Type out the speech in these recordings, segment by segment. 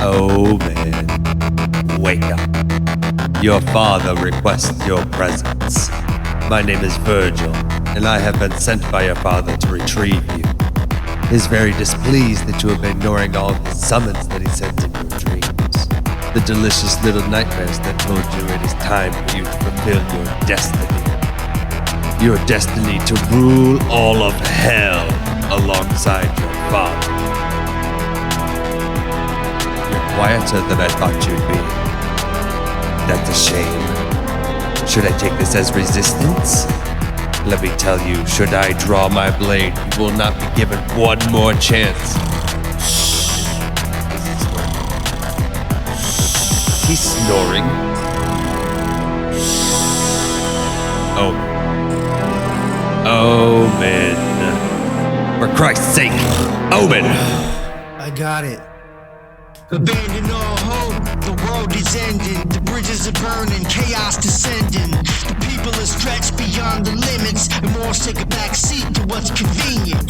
OMEN, wake up. Your father requests your presence. My name is Virgil, and I have been sent by your father to retrieve you. He is very displeased that you have been ignoring all the summons that he sends in your dreams. The delicious little nightmares that told you it is time for you to fulfill your destiny. Your destiny to rule all of hell alongside your father. You're quieter than I thought you'd be. That's a shame. Should I take this as resistance? Let me tell you, should I draw my blade, you will not be given one more chance. He's snoring. OMEN. For Christ's sake, OMEN! I got it. Abandon all hope, the world is ending. The bridges are burning, chaos descending. The people are stretched beyond the limits, and more take a back seat to what's convenient.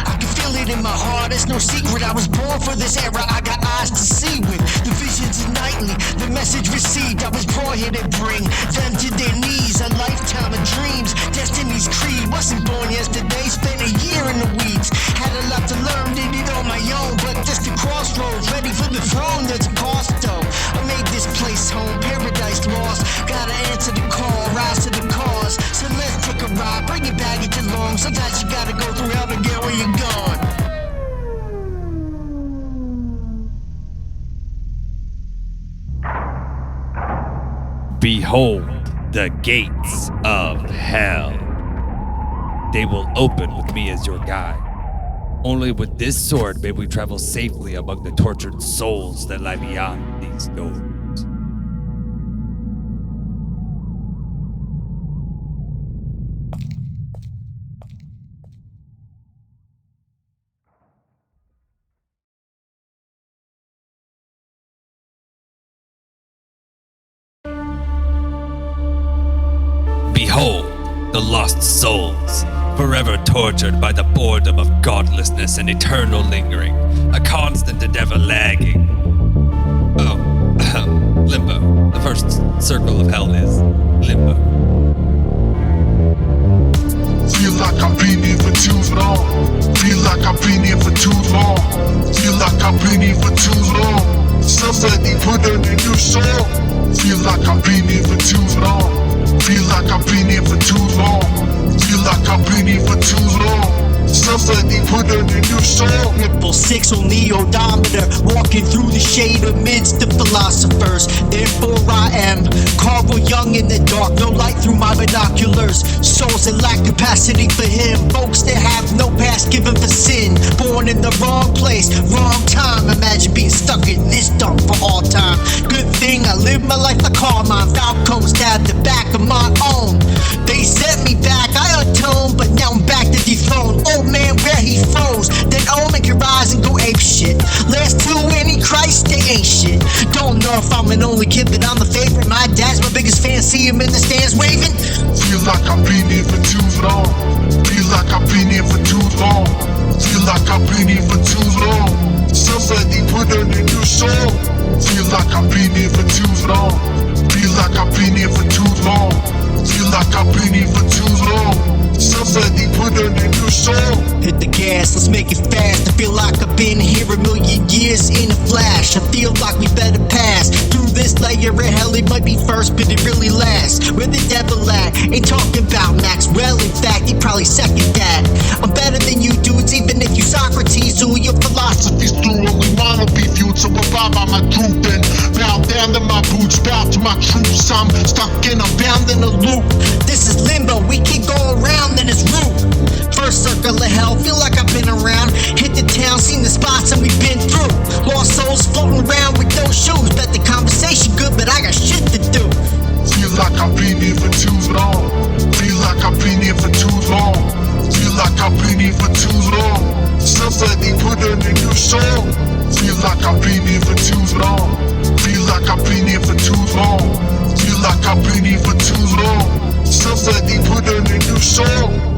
I can feel it in my heart, it's no secret. I was born for this era, I got eyes to see with. The visions are nightly, the message received. I was brought here to bring them to their knees. A lifetime of dreams, destiny's creed. Wasn't born yesterday, spent a year in the weeds. Had a lot to learn, did it on my own, but just the crossroads, ready for the throne. There's a cost though. I made this place home, paradise lost. Gotta answer the call, rise to the cause. So let's take a ride, bring your baggage along. Sometimes you gotta go through hell to get where you're going. Behold the gates of hell. They will open with me as your guide. Only with this sword may we travel safely among the tortured souls that lie beyond these doors. Behold the lost souls, forever tortured by the boredom of godlessness and eternal lingering, a constant and ever lagging. Limbo. The first circle of hell is limbo. Feel like I've been here for too long. Feel like I've been here for too long. Feel like I've been here for too long. Somebody put on a new song. Feel like I've been here for too long. Feel like I've been here for too long. Feel like I've been here for too long. Somebody put on a new song. Ripple 6 on the odometer, walking through the shade amidst the philosophers. Therefore I am Carl Young in the dark, no light through my binoculars. Souls that lack capacity for him, folks that have no past given for sin. Born in the wrong place, wrong time. Imagine being stuck in this dump for all time. Good thing I lived my life like Carmine. Falcone stabbed the back of my own. They sent me back, I atoned, but now I'm back to dethrone. Oh man, where he froze. Then OMEN can rise and go ape shit. Last two Antichrist, they ain't shit. Don't know if I'm an only kid, but I'm the favorite. My dad's my biggest fan, see him in the stands waving. Feel like I've been here for too long. Feel like I've been here for too long. Feel like I've been here for too long. Somebody put on a new song. Feel like I've been here for too long. Feel like I've been here for too long. Feel like I've been here for too long. Somebody put on a new song. Hit the gas, let's make it fast. I feel like I've been here a million years in a flash. I feel like we better pass through this layer of hell. It might be first, but it really lasts. Where the devil at? Ain't talking about Maxwell. In fact, he probably second that. I'm better than you dudes, even if you Socrates or your philosophy's through. Only wanna be viewed, so abide by my truth and bow down to my boots, bow to my troops. I'm stuck and I'm bound in a loop. This is limbo, we keep going around in this room. First circle of hell, feel like I've been around. Hit the town, seen the spots and we've been through. Lost souls floating around with no shoes. Bet the conversation good, but I got shit to do. Feel like I've been here for too long. Feel like I've been here for too long. Feel like I've been here for too long. Somebody put on a new song. Feel like I've been here for too long. Feel like I've been here for too long. Feel like I've been here for too long. Somebody put on a new song.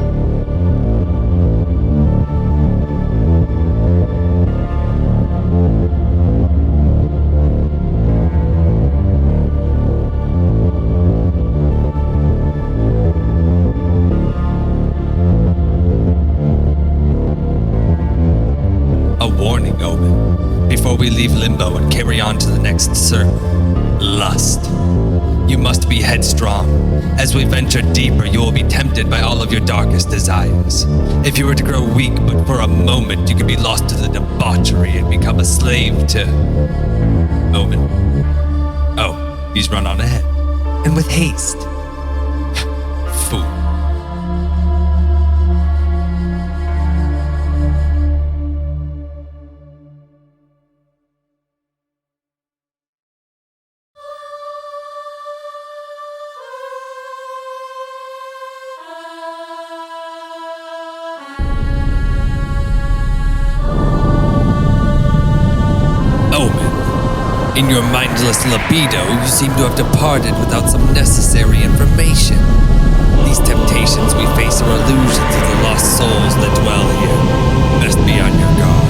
we leave limbo and carry on to the next circle. Lust. You must be headstrong. As we venture deeper, you will be tempted by all of your darkest desires. If you were to grow weak but for a moment, you could be lost to the debauchery and become a slave to... OMEN. Oh, he's run on ahead. And with haste. Fool. In your mindless libido, you seem to have departed without some necessary information. These temptations we face are illusions of the lost souls that dwell here. Best be on your guard.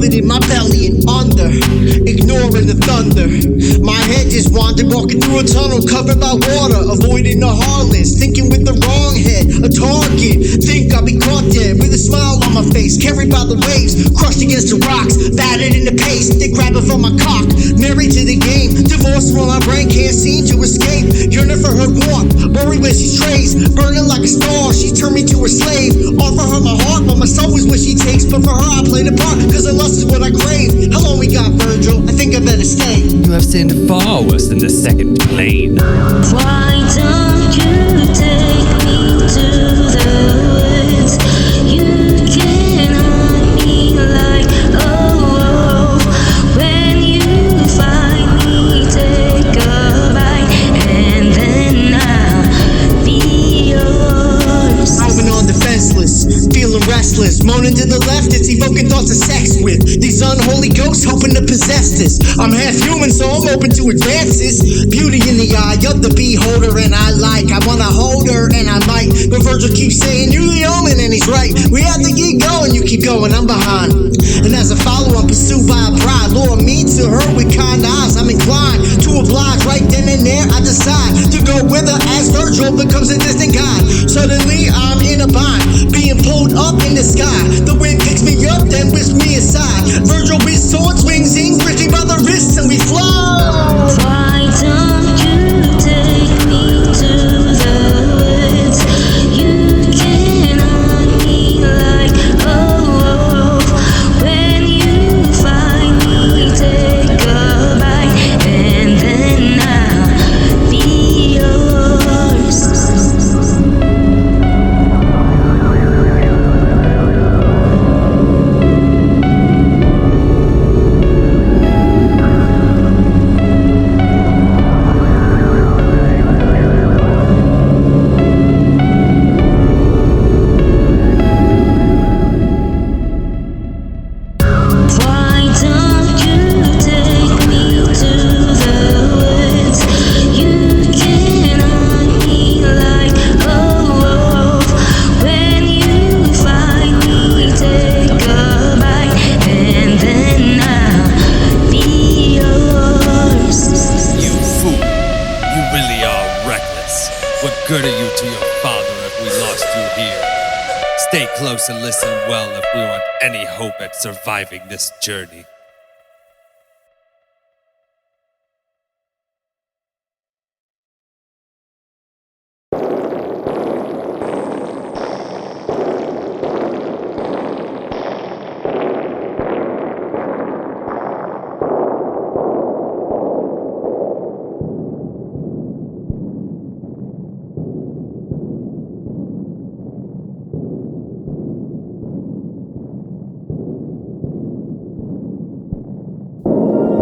In my belly and under, ignoring the thunder. My head just wandered, walking through a tunnel covered by water, avoiding the heartless, thinking with the wrong head, a target. Think I'll be caught dead with a smile on my face, carried by the waves, crushed against the rocks, battered in the pace. They grab it from my cock, married to the game, divorced from my brain, can't seem to escape. Yearning for her warmth, worried when she strays, burning like a star. She turned me to a slave. Offer her my heart, but my soul is what she takes. But for her, I play the part, cause her lust is what I crave. How long we got, Virgil? I think I better stay. You have sinned far worse than the second plane. Why don't you take me to the woods? You can hunt me like a wolf. When you find me, take a bite, and then I'll be yours. Roaming on defenseless, feeling restless, moaning to the left, it's evoking thoughts of sex with these unholy ghosts hoping to possess this. I'm half human, so I'm open to advances. Beauty in the eye of the beholder, and I wanna hold her, and I might. But Virgil keeps saying, you the omen, and he's right. We have to keep going, you keep going, I'm behind. And as I follow, I'm pursued by a pride. Lure me to her with kind eyes, I'm inclined to oblige. Right then and there, I decide to go with her as Virgil becomes a distant god. Suddenly, I'm in a bind, being pulled up in the sky. The wind picks me up, then whisks me aside. Virgil with sword swings in, gripping by the wrists, and we fly. Why don't you take me to the woods? You can hunt me like a wolf. When you find me, take a bite, and then I'll be yours. Why don't you take me to the woods? You can hunt me like a wolf. When you find me, take a bite, and then I'll be yours. You fool. You really are reckless. What good are you to your father if we lost you here? Stay close and listen well if we want any hope at surviving this journey.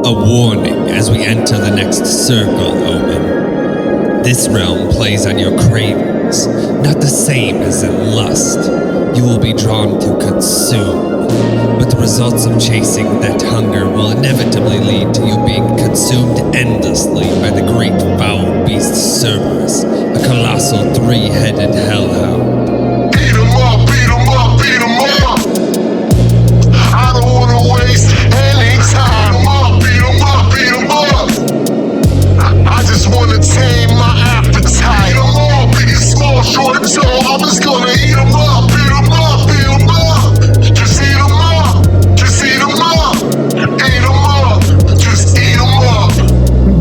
A warning as we enter the next circle, OMEN. This realm plays on your cravings, not the same as in lust. You will be drawn to consume, but the results of chasing that hunger will inevitably lead to you being consumed endlessly by the great foul beast Cerberus, a colossal three-headed hellhound. Beat 'em up, beat 'em up, beat 'em up. I don't wanna waste any time. Beat 'em up, beat 'em up. I just wanna tame my appetite. Beat 'em all, big and small, short and tall. I'm just gonna eat 'em up, beat 'em up, beat 'em up. Just eat 'em up, just eat 'em up. Eat 'em up, just eat 'em up.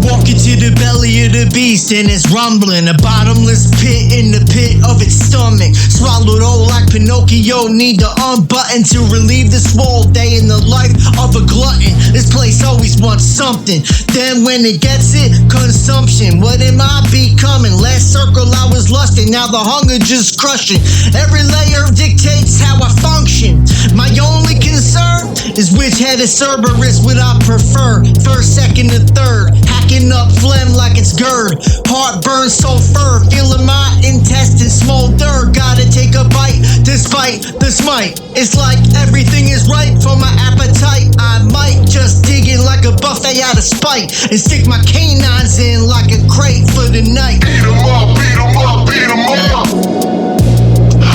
Walk into the belly of the beast and it's rumbling. A bottomless pit in the pit of its stomach. Swallowed whole like Pinocchio. Need to unbutton to relieve this small day in the life of a glutton. This place always wants something. Then when it gets it, consumption. What am I becoming? Last circle I was lusting. Now the hunger just crushing. Every layer dictates how I function. My only concern is which head of Cerberus would I prefer? First, second, or third? Hacking up phlegm like it's GERD. Heartburn so fur. Feeling my intestines smolder. Gotta take a bite despite the smite. It's like everything is right for my appetite. I might just dig in like a buffet out of spite and stick my canines in like a crate for the night. Beat 'em up, beat 'em up, beat 'em up.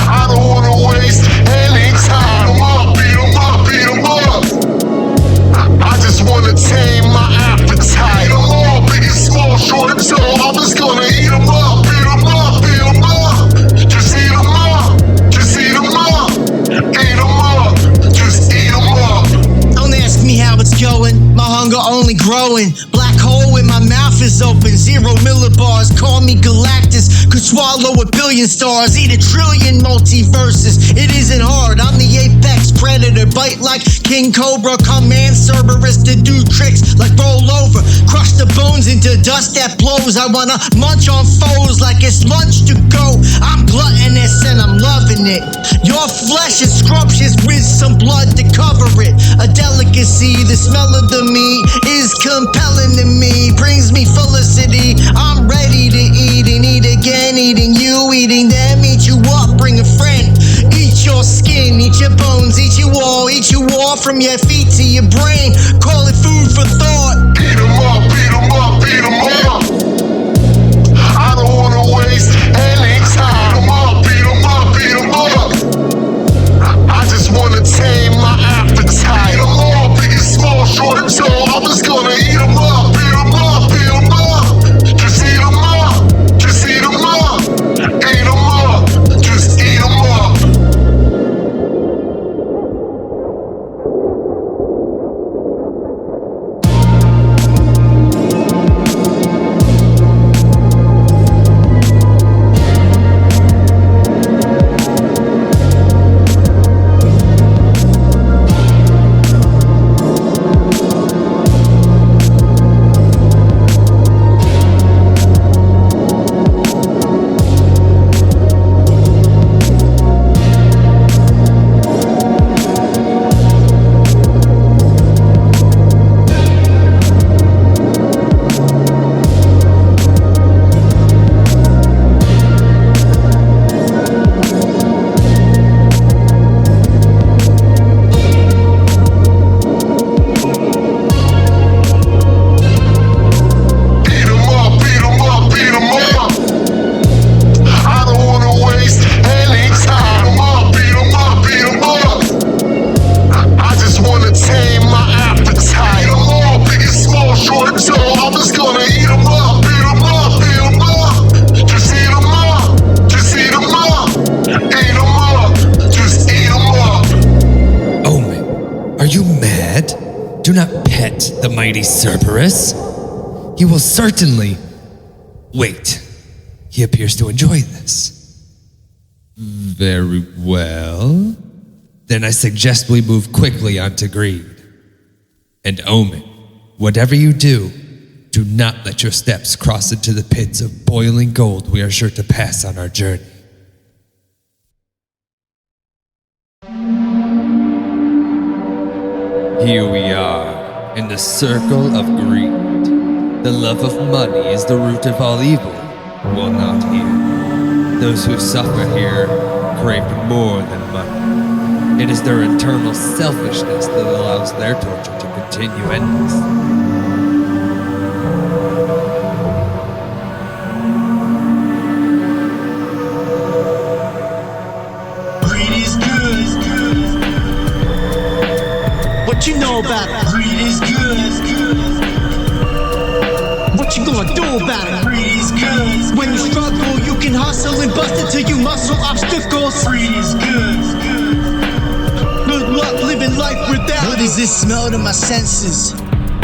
I don't wanna waste any time. Beat 'em up, beat 'em up. I just wanna tame my appetite. Beat 'em all, big and small, short and tall. I'm just gonna eat 'em up, beat 'em up, beat 'em up. Just eat 'em up, just eat 'em up. Eat 'em up, just eat 'em up. Don't ask me how it's going. My hunger only growing. Black hole in my mouth is open. 0 millibars. Call me Galactus. Could swallow a billion stars. Eat a trillion multiverses. It isn't hard. I'm the apex predator. Bite like King Cobra. Command Cerberus to do tricks like roll over. Crush the bones into dust that blows. I wanna munch on foes like it's lunch to go. I'm gluttonous and I'm loving it. Your flesh is scrumptious with some blood to cover it. A delicacy. The smell of the meat is compelling to me. Brings me felicity. I'm ready to eat and eat again. Eating you, eating them. Eat you up, bring a friend. Eat your skin, eat your bones, eat you all. Eat you all from your feet to your brain. Call it food for thought. Beat 'em up, beat 'em up, beat 'em up. I don't wanna waste any time. Beat 'em up, beat 'em up. I just wanna tame my appetite. Beat 'em all, big and small, short and tall. I'm just gonna eat 'em up, beat 'em up, beat 'em up. Just eat 'em up, just eat 'em up. Eat 'em up, just eat 'em up. Do not pet the mighty Cerberus. He will certainly... Wait. He appears to enjoy this. Very well. Then I suggest we move quickly on to greed. And Omen, whatever you do, do not let your steps cross into the pits of boiling gold we are sure to pass on our journey. Here we are, in the circle of greed. The love of money is the root of all evil. will not hear. Those who suffer here crave more than money. It is their internal selfishness that allows their torture to continue endlessly. What you know about it? Greed is good. What you gonna do about it? Greed is good. When you struggle, you can hustle and bust it till you muscle obstacles. Greed is good. Good luck living life without. What is this smell to my senses?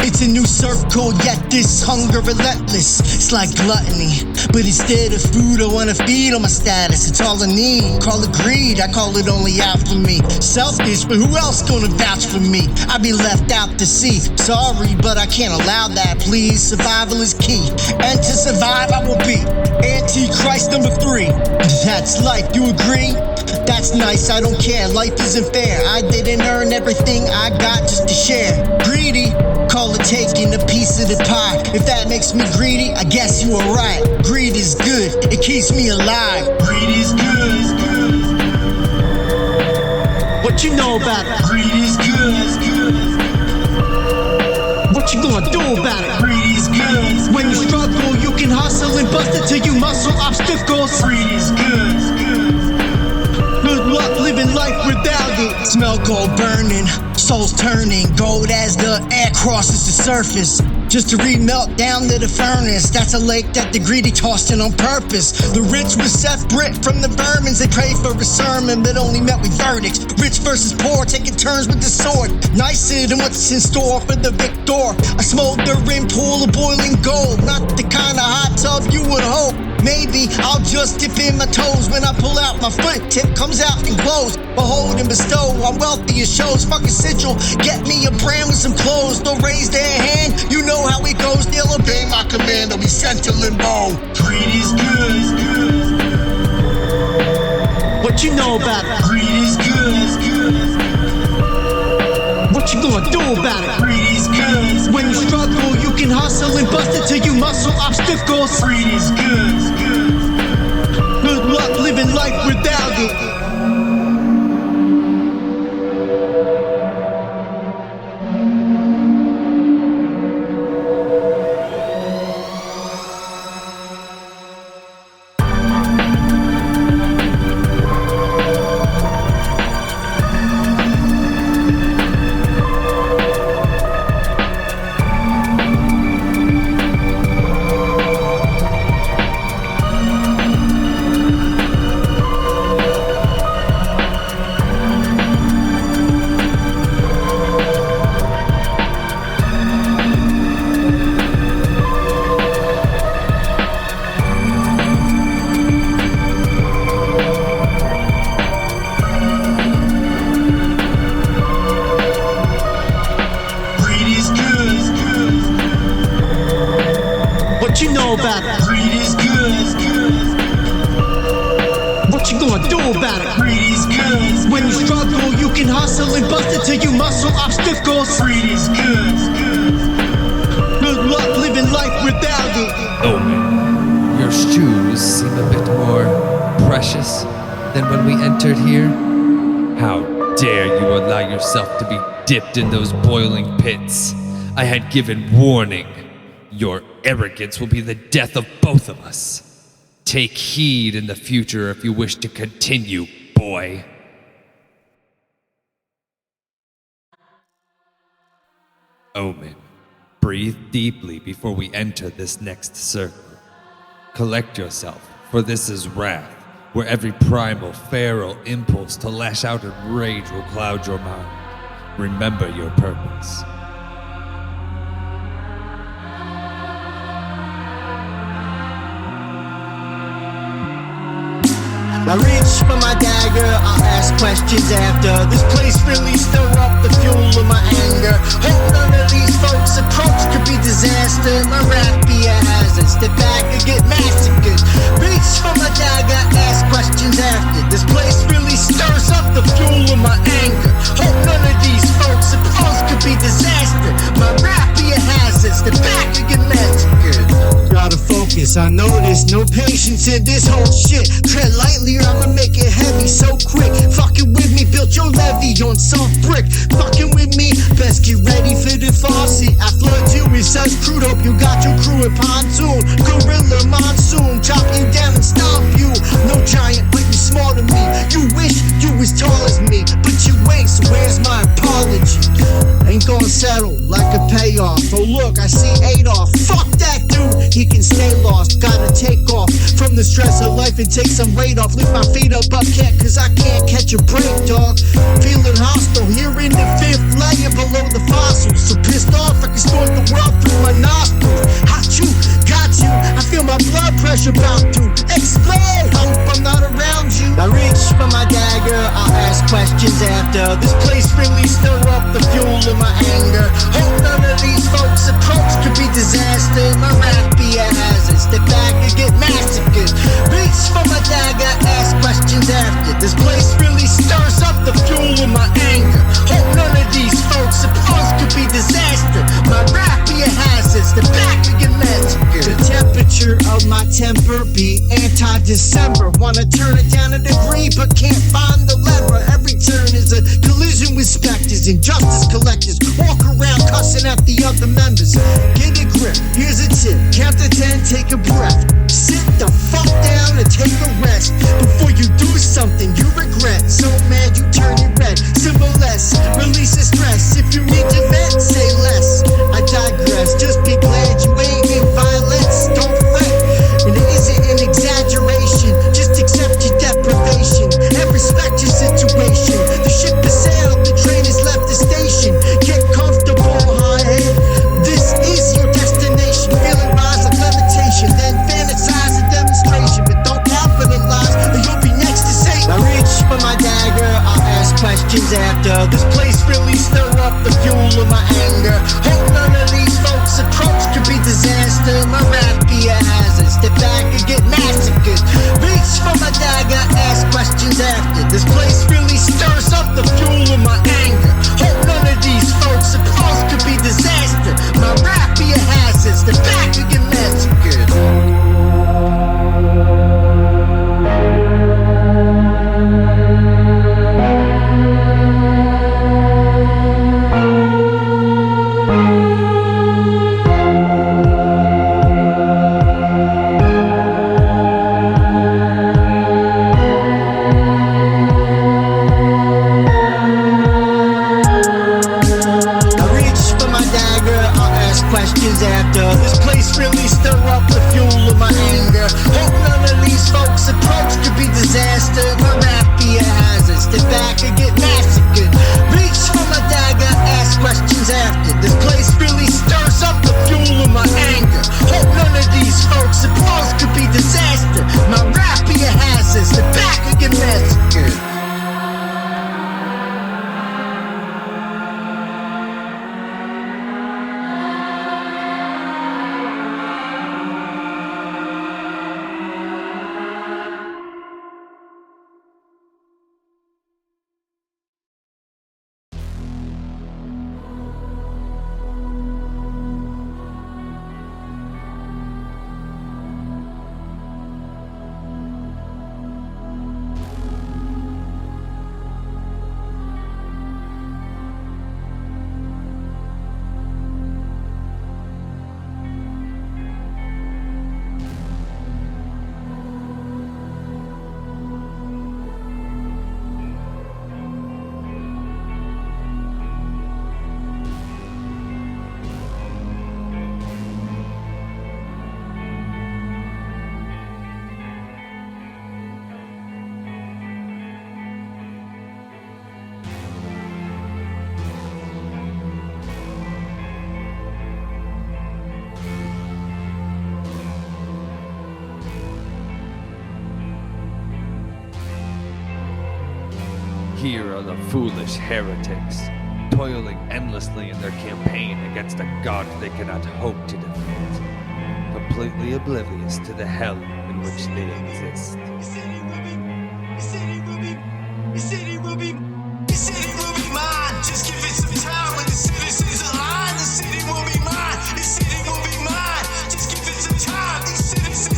It's a new surf code, yet this hunger relentless. It's like gluttony, but instead of food, I wanna feed on my status. It's all I need. Call it greed, I call it only out for me. Selfish, but who else gonna vouch for me? I be left out to sea. Sorry, but I can't allow that, please. Survival is key, and to survive, I will be Antichrist number 3. That's life, you agree? That's nice, I don't care. Life isn't fair. I didn't earn everything I got just to share. Greedy. Call it taking a piece of the pie. If that makes me greedy, I guess you are right. Greed is good, it keeps me alive. Greed is good. What you know about it? Greed is good. What you gonna do about it? Greed is good. When you struggle, you can hustle and bust it till you muscle obstacles. Greed is good. Good luck living life without it. Smell gold burning, souls turning gold as the air crosses the surface, just to remelt down to the furnace. That's a lake that the greedy tossed in on purpose. The rich were separate from the vermins. They prayed for a sermon but only met with verdicts. Rich versus poor, taking turns with the sword. Nicer than what's in store for the victor. A smoldering pool of boiling gold, not the kind of hot tub you would hope. Maybe I'll just dip in my toes when I pull out my foot. Tip comes out and glows. Behold and bestow, I'm wealthy as shows. Fuck a sigil, get me a brand with some clothes. They'll raise their hand, you know how it goes. They'll obey my command, they'll be sent to limbo. Greed is good. What you know about it? Greed is good. What you gonna do about it? Greed is good. When you struggle, you can hustle and bust it till you muscle obstacles. Greed is good. Good luck living life without it. What you know about it? Greed is good. What you gonna do about it? Greed is good. When you struggle, you can hustle and bust it till you muscle obstacles. Greed is good. Good luck living life without it. OMEN, your shoes seem a bit more precious than when we entered here. How dare you allow yourself to be dipped in those boiling pits? I had given warning. Your arrogance will be the death of both of us. Take heed in the future if you wish to continue, boy. OMEN, breathe deeply before we enter this next circle. Collect yourself, for this is wrath, where every primal, feral impulse to lash out in rage will cloud your mind. Remember your purpose. I reach for my dagger, I'll ask questions after. This place really stir up the fuel of my anger. Hope none of these folks approach could be disaster. My rap be a hazard, step back and get massacred. Reach for my dagger, ask questions after. This place really stirs up the fuel of my anger. Hope none of these folks approach could be disaster. My rap be a hazard, step back and get massacred. Try to focus, Yes, I know there's no patience in this whole shit. Tread lightly or I'ma make it heavy so quick. Fucking with me, built your levy on soft brick. Fucking with me, best get ready for the faucet. I flood you with such crude, hope you got your crew at pontoon. Gorilla monsoon, chop you down and stomp you. No giant, but you small to me. You wish you was tall as me, but you ain't, so where's my apology? Ain't gonna settle like a payoff. Oh look, I see Adolf. Fuck that dude, he can stay lost. Gotta take off from the stress of life and take some weight off. Lift my feet up, can't, cause I can't catch a break, dog. Feeling hostile, here in the fifth layer below the fossils. So pissed off, I can snort the world through my nostrils. Hot you, got you, I feel my blood pressure about to explode. Hope I'm not around you. I reach for my dagger, I'll ask questions after. This place really stir up the fuel of my anger. Hope none of these folks' approach could be disaster. My rap be a hazard, step back and get massacred. Reach for my dagger, ask questions after. This place really stirs up the fuel of my anger. Hope none of these folks' approach could be disaster. My rap be a hazard, step back and get massacred. The temperature of my temper be anti-December. Wanna turn it down a degree but can't find the lever. Every turn is a collision with specters and justice collectors. Walk around cussing at the other members. Get a grip, here's a tip. Count to 10, take a breath. Sit the fuck down and take a rest before you do something you regret. So mad you turn it red. Simple less, release the stress. If you need to vent, say less. I digress, just be glad you ain't in violence. Don't fret, and it isn't an exaggeration. Just accept your deprivation and respect your situation. The ship has sailed, the train has left the station. Get comfortable, high head. This is your destination. Feel it rise like levitation, then fantasize a demonstration. But don't capitalize, or you'll be next to Satan. I reach for my dagger, I'll ask questions after. This place really stir up the fuel of my anger. Hope none of these folks' approach could be disaster. My rap be a hazard, step back and get massacred. Reach for my dagger, ask questions after. This place really stirs up the fuel of my anger. Hope none of these folks' approach could be disaster. My rap be a hazard, step back and get massacred. Questions after. This place really stir up the fuel of my anger. Hope none of these folks' approach could be disaster. My rap be a hazard, step back and get massacred. Reach for my dagger, ask questions after. This place really stirs up the fuel of my anger. Hope none of these folks' approach could be disaster. My rap be a hazard, step back and get massacred. Here are the foolish heretics, toiling endlessly in their campaign against a god they cannot hope to defeat, completely oblivious to the hell in which they exist. The city will be mine. Just give it some time when the citizens align. The city will be mine. The city will be mine. Just give it some time. These citizens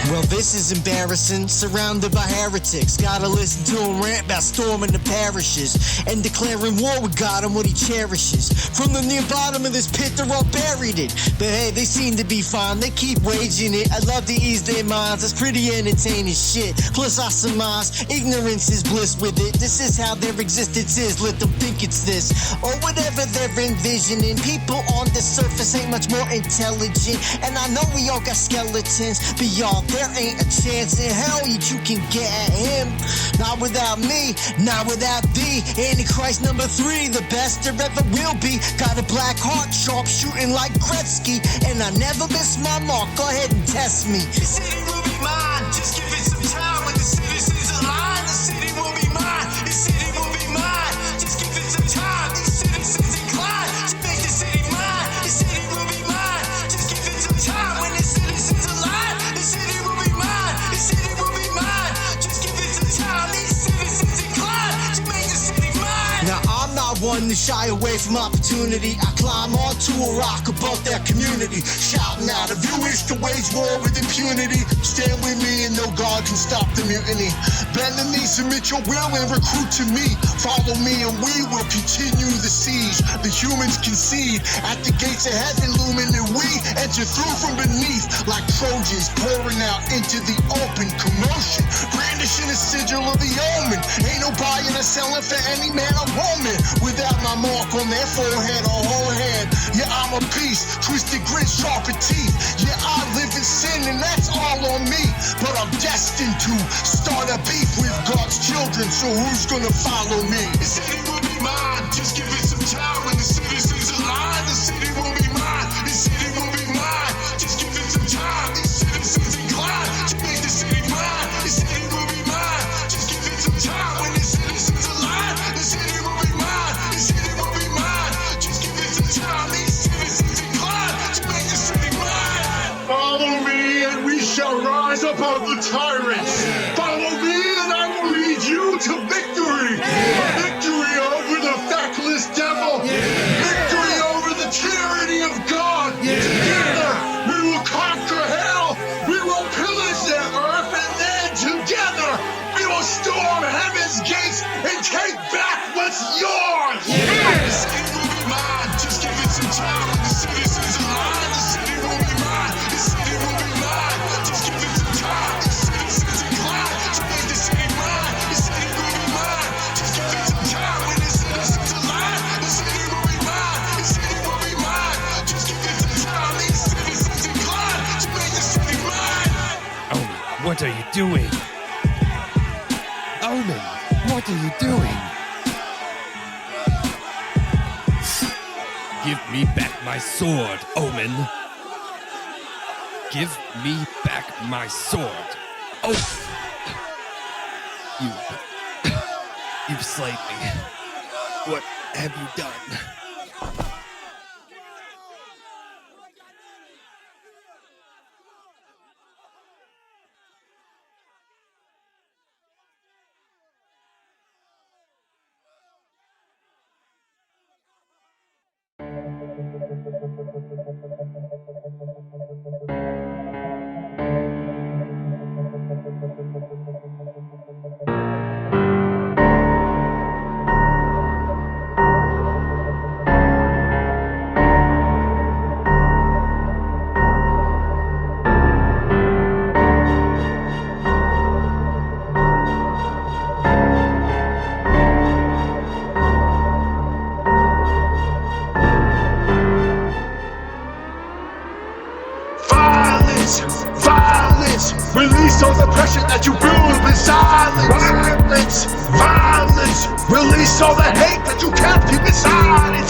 Well, this is embarrassing, surrounded by heretics. Gotta listen to him rant about storming the parishes and declaring war with God and what he cherishes. From the near bottom of this pit, they're all buried it. But hey, they seem to be fine, they keep waging it. I love to ease their minds, it's pretty entertaining shit. Plus I surmise, ignorance is bliss with it. This is how their existence is, let them think it's this. Or whatever they're envisioning. People on the surface ain't much more intelligent. And I know we all got skeletons, but y'all, there ain't a chance in hell you can get at him. Not without me, not without thee. Antichrist number 3, the best there ever will be. Got a black heart, sharp shooting like Gretzky. And I never miss my mark, go ahead and test me. The city will be mine, just give it some time. When the citizens align, the city will be mine. The city will be mine, just give it some time. These citizens inclined to make the city mine. The city will be mine, just give it some time. When the citizens align, the city will be mine. The city will be mine, just give it some time. These citizens inclined to make the city mine. Now I'm not one to shy away from opportunity. I climb onto a rock above their community, shouting out, if you wish to wage war with impunity, stand with me and no God can stop the mutiny. Bend the knee, submit your will and recruit to me. Follow me and we will continue the siege. The humans concede at the gates of heaven looming, and we enter through from beneath like Trojans pouring out into the open commotion, brandishing the sigil of the omen. Ain't no buying or selling for any man or woman without my mark on their forehead or whole head. Yeah, I'm a beast, twisted grit, sharper teeth. Yeah, I live in sin and that's all on me. But I'm destined to start a beef with God's children, so who's gonna follow me? The city will be mine, just give it some time. When the citizens align, the city will be mine. The city will be mine, just give it some time. These citizens inclined to make the city mine. The city will be mine, just give it some time. When the citizens align, the city will be mine. The city will be mine, just give it some time. These citizens inclined to make the city mine. Follow me and we shall rise above the tyrants. Follow me and I will lead you to victory. Victory over the feckless devil. Victory over the tyranny of God. Together we will conquer hell. We will pillage the earth, and then together we will storm heaven's gates and take back what's yours. The city will be mine, just give it some time. When the citizens align, the city will be mine. The city will be mine, just give it some time. The citizens inclined to make the city mine. The city will be mine, just give it some time. When the citizens align, the city will be mine. The city will be mine, just give it some time. These citizens inclined to make the city mine. Oh, what are you doing? Omen, what are you doing? Give me back my sword, Omen. Give me back my sword. Oh! You've slain me. What have you done? Violence, release all the pressure that you build in silence. Violence, release all the hate that you kept deep inside.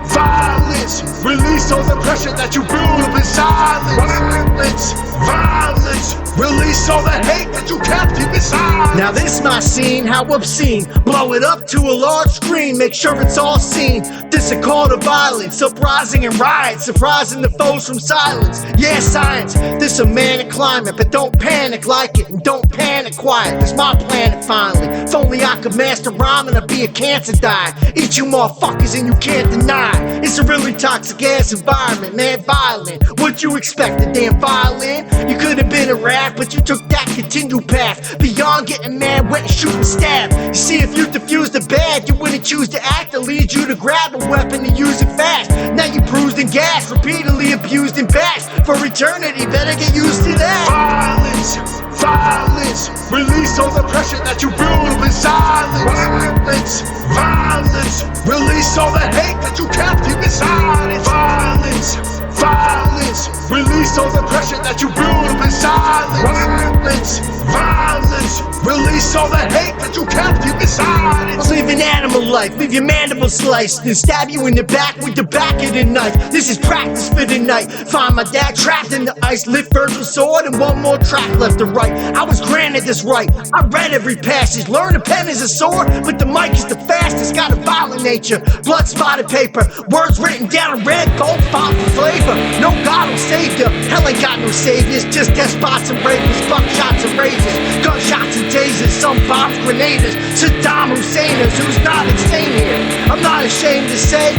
Violence, release all the pressure that you build in silence. Violence, release all the hate that you captive inside. Now this my scene, how obscene. Blow it up to a large screen, make sure it's all seen. This a call to violence, uprising and riot, surprising the foes from silence. Yeah, science, this a manic climate, but don't panic like it, and don't panic quiet. It's my planet finally. If only I could master rhyming, I'd be a cancer diet. Eat you motherfuckers and you can't deny. It's a really toxic ass environment, man, violent. What you expect, a damn violin? You could have been a rat, but you took that continued path. Beyond getting mad, wet, and shoot and stab. You see, if you diffuse the bad, you wouldn't choose to act. It leads you to grab a weapon and use it fast. Now you bruised and gassed, repeatedly abused and bashed. For eternity, better get used to that. Violence, violence, release all the pressure that you build in silence. Violence, release all the hate that you captive inside. Violence, violence, release all the pressure that you build in silence. Violence, release all the hate that you captive inside. Live an animal life, leave your mandible sliced, then stab you in the back with the back of the knife. This is practice for the night. Find my dad trapped in the ice, lift Virgil's sword, and one more track left to write. I was granted this right, I read every passage. Learn a pen is a sword, but the mic is the fastest. Got a violent nature, blood spotted paper, words written down in red, gold font for flavor. No God will save you, hell ain't got no saviors. Just despots and rapists, buckshots and razors, gunshots and tasers, some bombs, grenaders, Saddam Husseiners, who's not insane here. I'm not ashamed to say,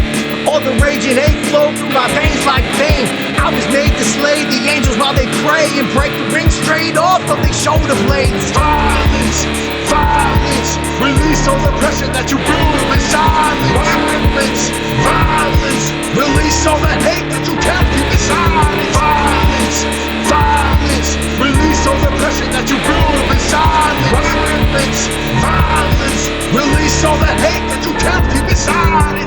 all the raging hate flow through my veins like vein. I was made to slay the angels while they pray and break the ring straight off of their shoulder blades. Violence, violence, release all the pressure that you build in silence. Violence, violence, release all the hate that you captive inside. Violence, violence, release all the pressure that you build in silence. Violence, violence, release all the hate that you captive inside.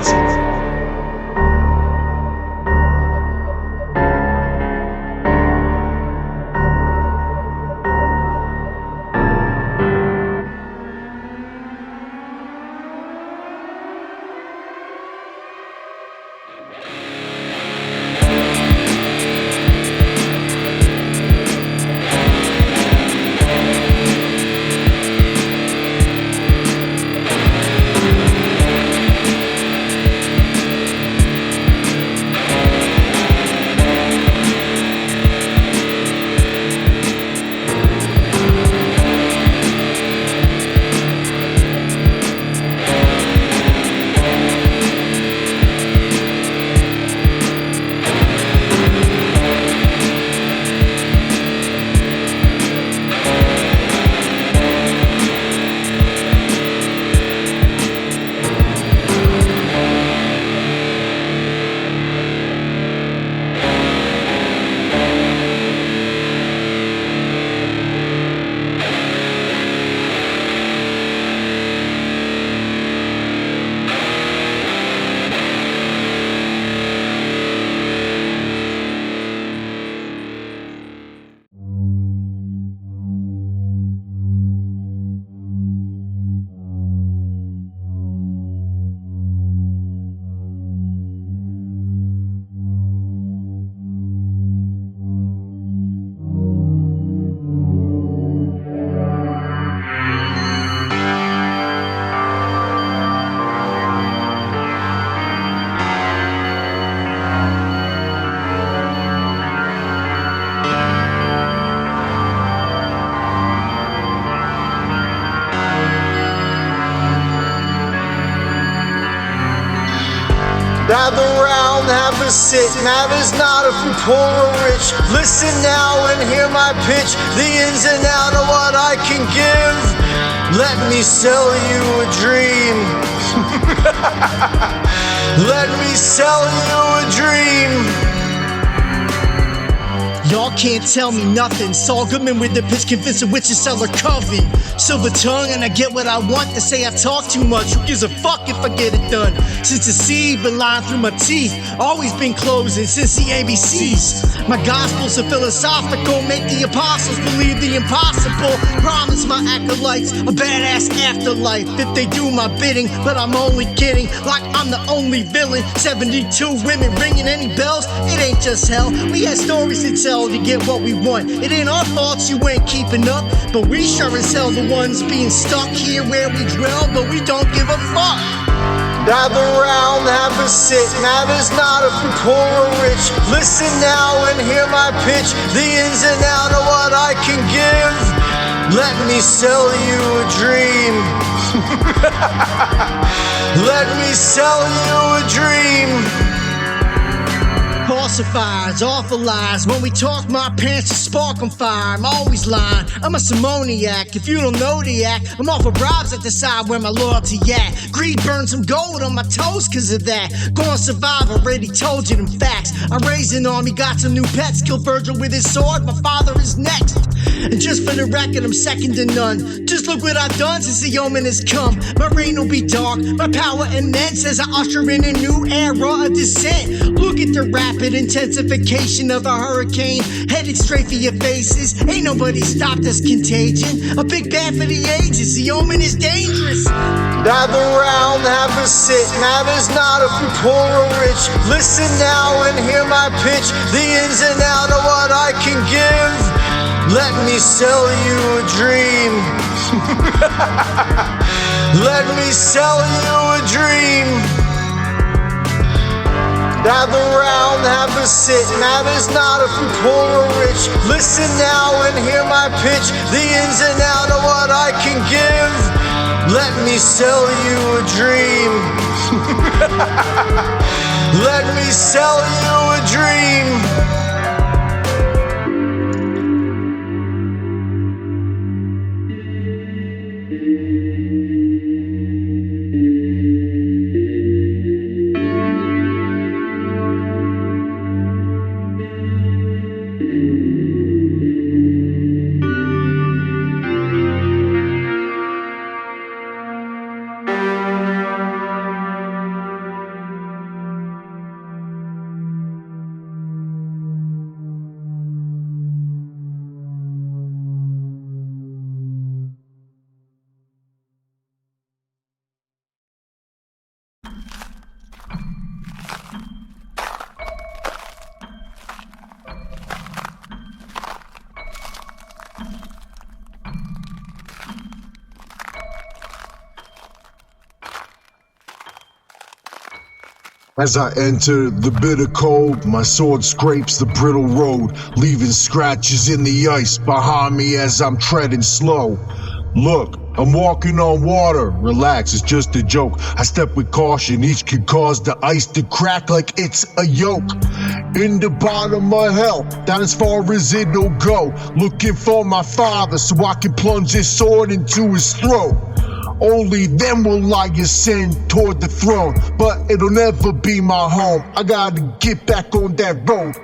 Gather round, have a sit. Matters not if you're poor or rich. Listen now and hear my pitch. The ins and out of what I can give. Let me sell you a dream. Let me sell you a dream. Y'all can't tell me nothing. Saul Goodman with the pitch, convincing witches sell her coven. Silver tongue and I get what I want. They say I talk too much. Who gives a fuck if I get it done? Since the seed been lying through my teeth, always been closing since the ABCs. My gospels are philosophical, make the apostles believe the impossible. Promise my acolytes a badass afterlife if they do my bidding, but I'm only kidding, like I'm the only villain. 72 women ringing any bells, it ain't just hell. We had stories to tell. all to get what we want. It ain't our faults you ain't keeping up, but we sure as hell the ones being stuck here where we dwell, but we don't give a fuck. Gather round, have a sit, matters not if you're poor or rich. Listen now and hear my pitch, the ins and outs of what I can give. Let me sell you a dream. Let me sell you a dream. Falsifies, awful lies. When we talk, my pants just spark on fire. I'm always lying, I'm a simoniac. If you don't know the act, I'm off of bribes that decide where my loyalty at. Greed burns some gold on my toes cause of that. Gonna survive, already told you them facts. I raised an army, got some new pets. Killed Virgil with his sword, my father is next. And just for the record, I'm second to none. Just look what I've done since the omen has come. My reign will be dark, my power immense as I usher in a new era of descent. Look at the rapid intensification of a hurricane headed straight for your faces. Ain't nobody stopped this contagion. A big bad for the ages, the omen is dangerous. Gather round, have a sit, matters not if you're poor or rich. Listen now and hear my pitch, the ins and outs of what I can give. Let me sell you a dream. Let me sell you a dream. Gather round, have a sit, matters not if you're poor or rich. Listen now and hear my pitch, the ins and outs of what I can give. Let me sell you a dream. Let me sell you a dream. As I enter the bitter cold, my sword scrapes the brittle road, leaving scratches in the ice behind me as I'm treading slow. Look, I'm walking on water. Relax, it's just a joke. I step with caution, each could cause the ice to crack like it's a yoke. In the bottom of hell, down as far as it'll go, looking for my father so I can plunge his sword into his throat. Only then will I ascend toward the throne, but it'll never be my home. I gotta get back on that road.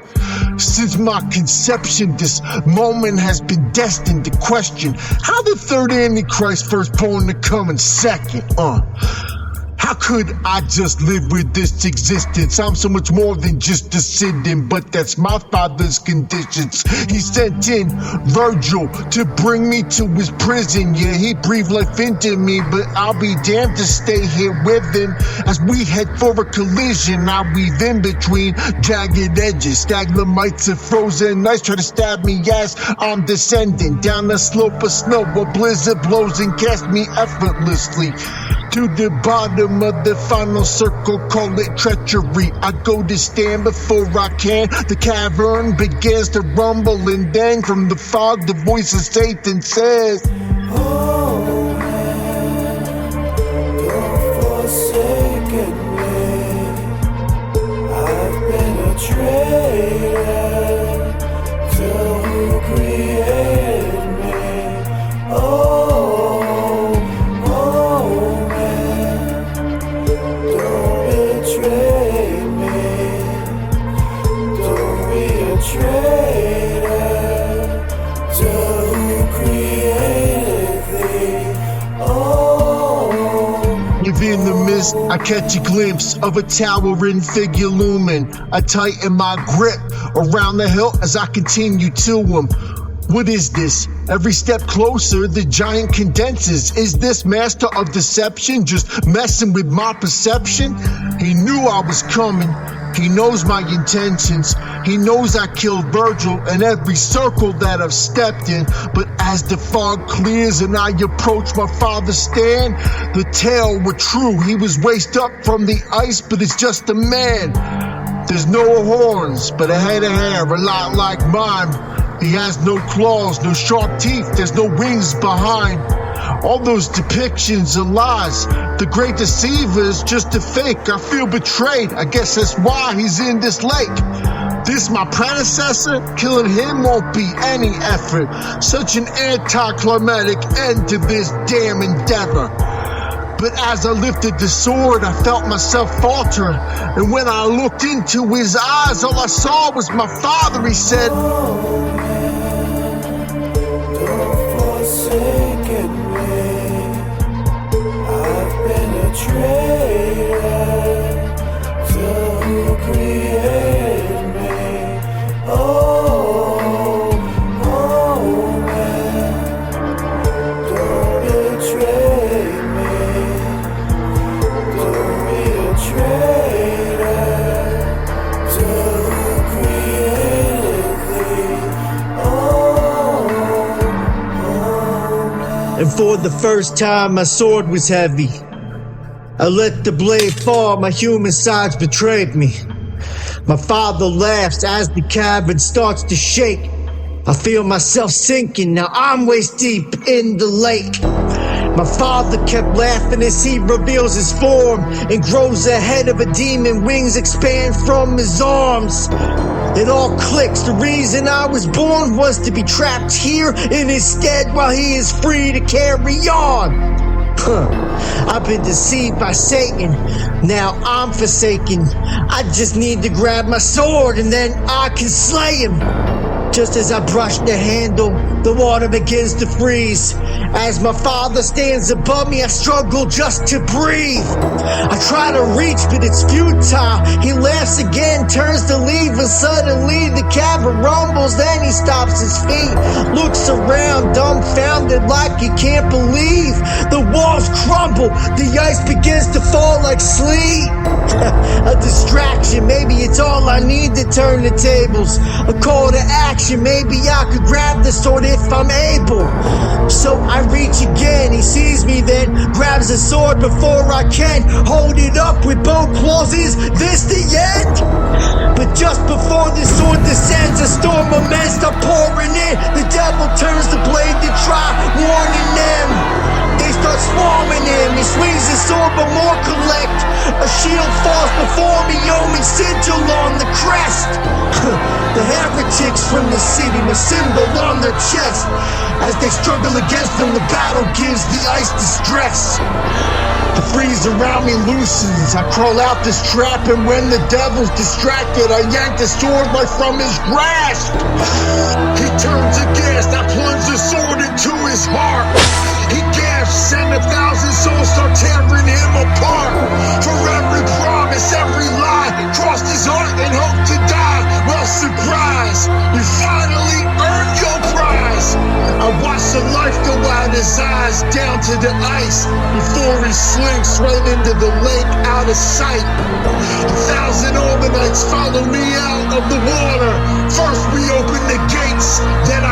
Since my conception, this moment has been destined to question how the third Antichrist first born to come in second. How could I just live with this existence? I'm so much more than just descendant, but that's my father's conditions. He sent in Virgil to bring me to his prison. Yeah, he breathed life into me, but I'll be damned to stay here with him. As we head for a collision, I weave in between jagged edges. Stalagmites of frozen ice try to stab me as I'm descending down the slope of snow. A blizzard blows and casts me effortlessly to the bottom of the final circle, call it treachery. I go to stand before I can. The cavern begins to rumble, and then from the fog the voice of Satan says, "Oh man, you've forsaken me. I've been a traitor to who created me. Oh in the mist, I catch a glimpse of a towering figure looming. I tighten my grip around the hilt as I continue to him. What is this? Every step closer, the giant condenses. Is this master of deception just messing with my perception? He knew I was coming, He knows my intentions. He knows I killed Virgil in every circle that I've stepped in. But as the fog clears and I approach my father's stand, the tale were true. He was waist up from the ice, but it's just a man. There's no horns, but a head of hair, a lot like mine. He has no claws, no sharp teeth, there's no wings behind. All those depictions are lies. The great deceiver is just a fake. I feel betrayed. I guess that's why he's in this lake. This my predecessor? Killing him won't be any effort. Such an anticlimactic end to this damn endeavor. But as I lifted the sword, I felt myself falter. And when I looked into his eyes, all I saw was my father. He said, Forsaken me, I've been a traitor to who created me. Oh, man, don't betray me, don't be a traitor to who created thee. and for the first time my sword was heavy. I let the blade fall, my human sides betrayed me. My father laughs as the cavern starts to shake. I feel myself sinking, now I'm waist deep in the lake. My father kept laughing as he reveals his form and grows a head of a demon, wings expand from his arms. It all clicks, the reason I was born was to be trapped here in his stead while he is free to carry on. I've been deceived by Satan, now I'm forsaken. I just need to grab my sword and then I can slay him. Just as I brush the handle, the water begins to freeze. As my father stands above me, I struggle just to breathe. I try to reach, but it's futile. He laughs again, turns to leave, and suddenly the cavern rumbles. Then he stops his feet, looks around, dumbfounded like he can't believe. The walls crumble, the ice begins to fall like sleet. A distraction, maybe it's all I need to turn the tables. A call to action, maybe I could grab the sword if I'm able. So I reach again, he sees me then, grabs the sword before I can hold it up with both claws. Is this the end? But just before the sword descends, a storm of men start pouring in. The devil turns the blade to try warning them. They start swarming him, he swings his sword but more collect. A shield falls before me, OMEN sigil on the crest. The heretics from the city, my symbol on their chest. As they struggle against them, the battle gives the ice distress. The freeze around me loosens, I crawl out this trap, and when the devil's distracted, I yank the sword right from his grasp. He turns aghast, I plunge the sword into his heart. He gasps, and 1,000 souls start tearing him apart. For every promise, every lie, crossed his heart and hoped to die. Well, surprise, you finally earned your prize. I watch the life go out his eyes, down to the ice, before he slinks right into the lake out of sight. 1,000 OMENites follow me out of the water. First we open the gates, then I